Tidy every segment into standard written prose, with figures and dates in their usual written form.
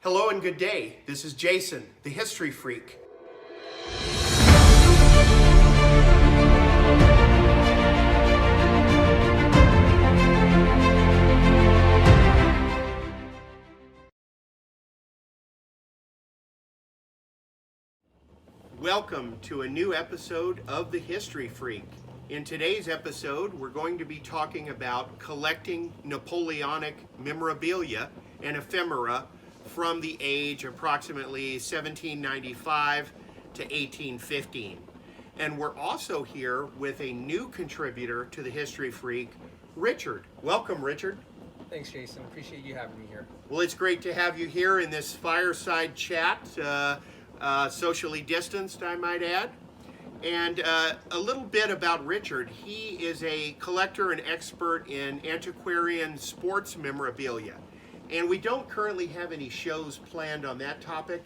Hello and good day. This is Jason, the History Freak. Welcome to a new episode of the History Freak. In today's episode, we're going to be talking about collecting Napoleonic memorabilia and ephemera from the age approximately 1795 to 1815. And we're also here with a new contributor to the History Freak, Richard. Welcome, Richard. Thanks, Jason. Appreciate you having me here. Well, it's great to have you here in this fireside chat, socially distanced, I might add. And a little bit about Richard. He is a collector and expert in antiquarian sports memorabilia. And we don't currently have any shows planned on that topic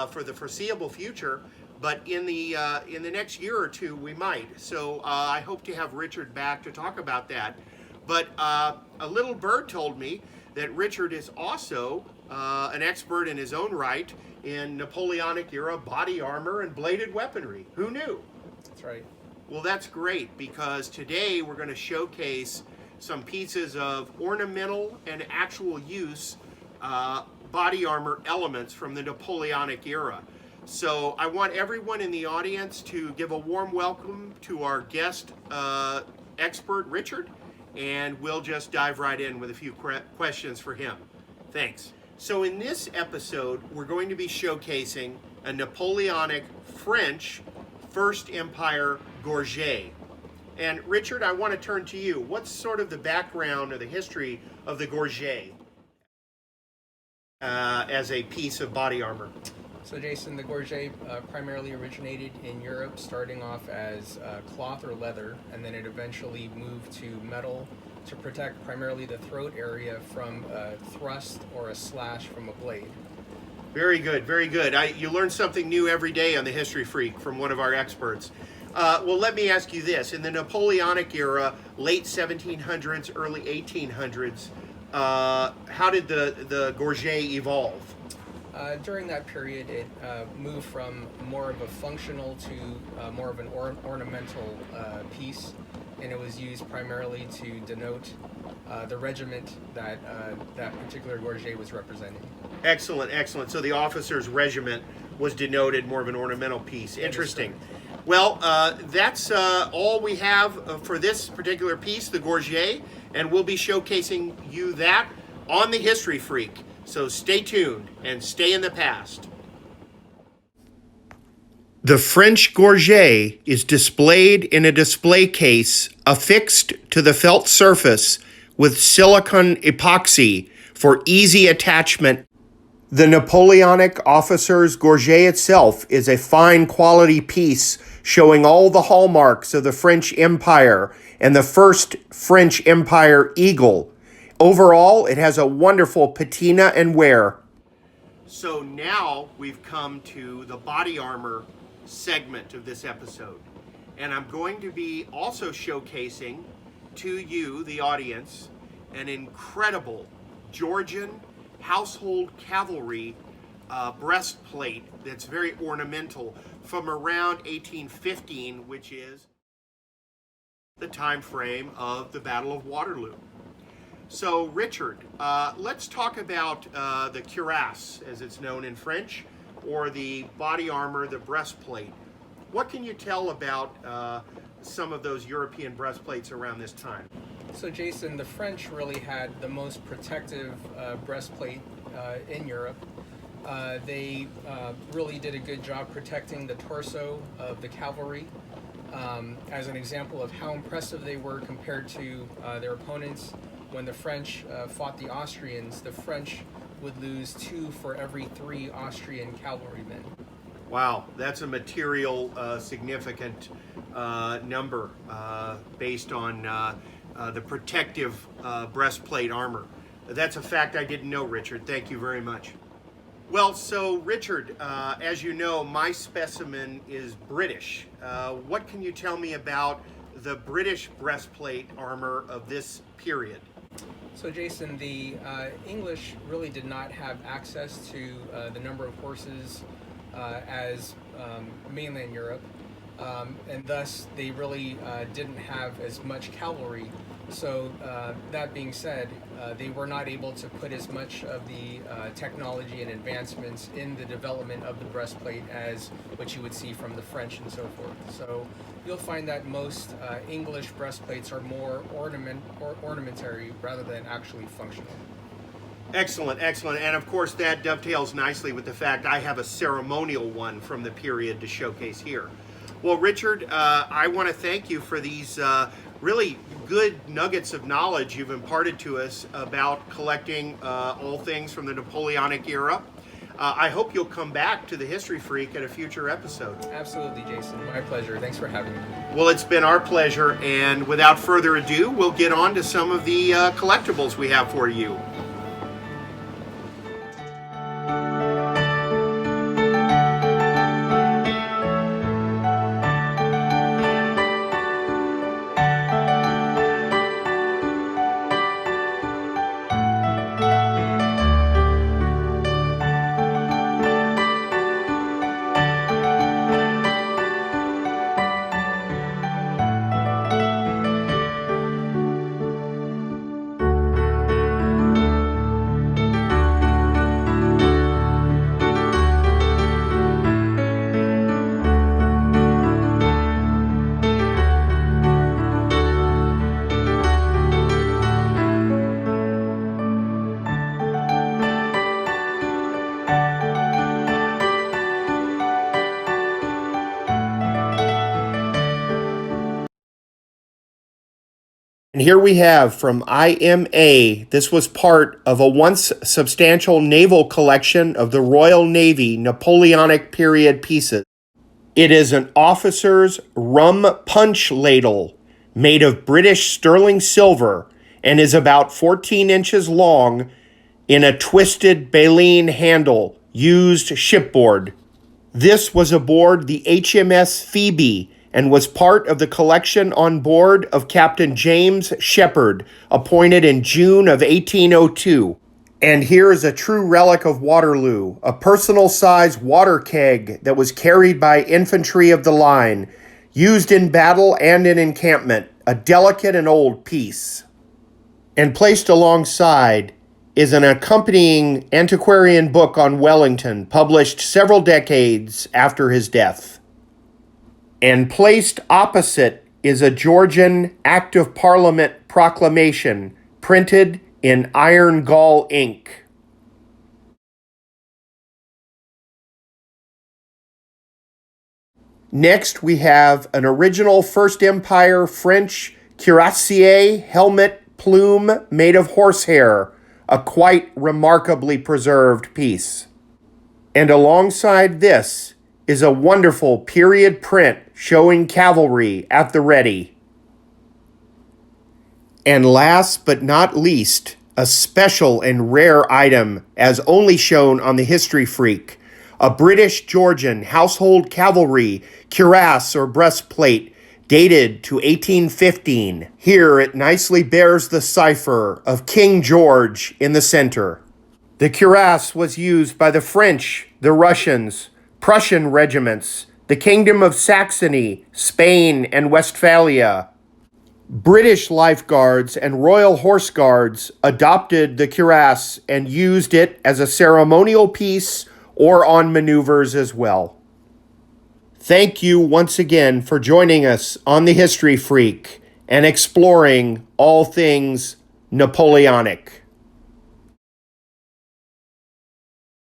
for the foreseeable future, but in the next year or two we might. So I hope to have Richard back to talk about that. But a little bird told me that Richard is also an expert in his own right in Napoleonic era body armor and bladed weaponry. Who knew? That's right. Well, that's great, because today we're going to showcase some pieces of ornamental and actual use body armor elements from the Napoleonic era. So I want everyone in the audience to give a warm welcome to our guest expert, Richard, and we'll just dive right in with a few questions for him. Thanks. So in this episode, we're going to be showcasing a Napoleonic French First Empire gorget. And Richard, I want to turn to you. What's sort of the background or the history of the gorget as a piece of body armor? So, Jason, the gorget primarily originated in Europe, starting off as cloth or leather, and then it eventually moved to metal to protect primarily the throat area from a thrust or a slash from a blade. Very good, very good. You learn something new every day on the History Freak from one of our experts. Well, let me ask you this. In the Napoleonic era, late 1700s, early 1800s, how did the gorget evolve? During that period, it moved from more of a functional to more of an ornamental piece, and it was used primarily to denote the regiment that that particular gorget was representing. Excellent, excellent. So the officer's regiment was denoted more of an ornamental piece. Interesting. Well, that's all we have for this particular piece, the gorget, and we'll be showcasing you that on the History Freak. So stay tuned and stay in the past. The French gorget is displayed in a display case affixed to the felt surface with silicone epoxy for easy attachment. The Napoleonic officer's gorget itself is a fine quality piece showing all the hallmarks of the French Empire and the first French Empire eagle. Overall, it has a wonderful patina and wear. So now we've come to the body armor segment of this episode. And I'm going to be also showcasing to you, the audience, an incredible Georgian household cavalry breastplate that's very ornamental from around 1815, which is the time frame of the Battle of Waterloo. So, Richard, let's talk about the cuirasse, as it's known in French, or the body armor, the breastplate. What can you tell about some of those European breastplates around this time? So, Jason, the French really had the most protective breastplate in Europe. They really did a good job protecting the torso of the cavalry. As an example of how impressive they were compared to their opponents, when the French fought the Austrians, the French would lose 2 for every 3 Austrian cavalrymen. Wow, that's a material significant number based on the protective breastplate armor. That's a fact I didn't know, Richard. Thank you very much. Well, so Richard, as you know, my specimen is British. What can you tell me about the British breastplate armor of this period? So, Jason, the English really did not have access to the number of horses as mainland Europe, and thus they really didn't have as much cavalry. So, that being said, they were not able to put as much of the technology and advancements in the development of the breastplate as what you would see from the French and so forth. So, you'll find that most English breastplates are more ornamentary rather than actually functional. Excellent, excellent. And of course, that dovetails nicely with the fact I have a ceremonial one from the period to showcase here. Well, Richard, I want to thank you for these really good nuggets of knowledge you've imparted to us about collecting all things from the Napoleonic era. I hope you'll come back to the History Freak at a future episode. Absolutely, Jason. My pleasure. Thanks for having me. Well, it's been our pleasure, and without further ado, we'll get on to some of the collectibles we have for you. And here we have from IMA, this was part of a once substantial naval collection of the Royal Navy Napoleonic period pieces. It is an officer's rum punch ladle made of British sterling silver and is about 14 inches long in a twisted baleen handle used shipboard. This was aboard the HMS Phoebe and was part of the collection on board of Captain James Shepherd, appointed in June of 1802. And here is a true relic of Waterloo, a personal-size water keg that was carried by infantry of the line, used in battle and in encampment, a delicate and old piece. And placed alongside is an accompanying antiquarian book on Wellington, published several decades after his death. And placed opposite is a Georgian Act of Parliament proclamation, printed in iron gall ink. Next, we have an original First Empire French cuirassier helmet plume made of horsehair, a quite remarkably preserved piece. And alongside this is a wonderful period print showing cavalry at the ready. And last but not least, a special and rare item as only shown on the History Freak, a British Georgian household cavalry cuirass or breastplate dated to 1815. Here it nicely bears the cipher of King George in the center. The cuirass was used by the French, the Russians, Prussian regiments, the Kingdom of Saxony, Spain, and Westphalia. British lifeguards and Royal Horse Guards adopted the cuirass and used it as a ceremonial piece or on maneuvers as well. Thank you once again for joining us on the History Freak and exploring all things Napoleonic.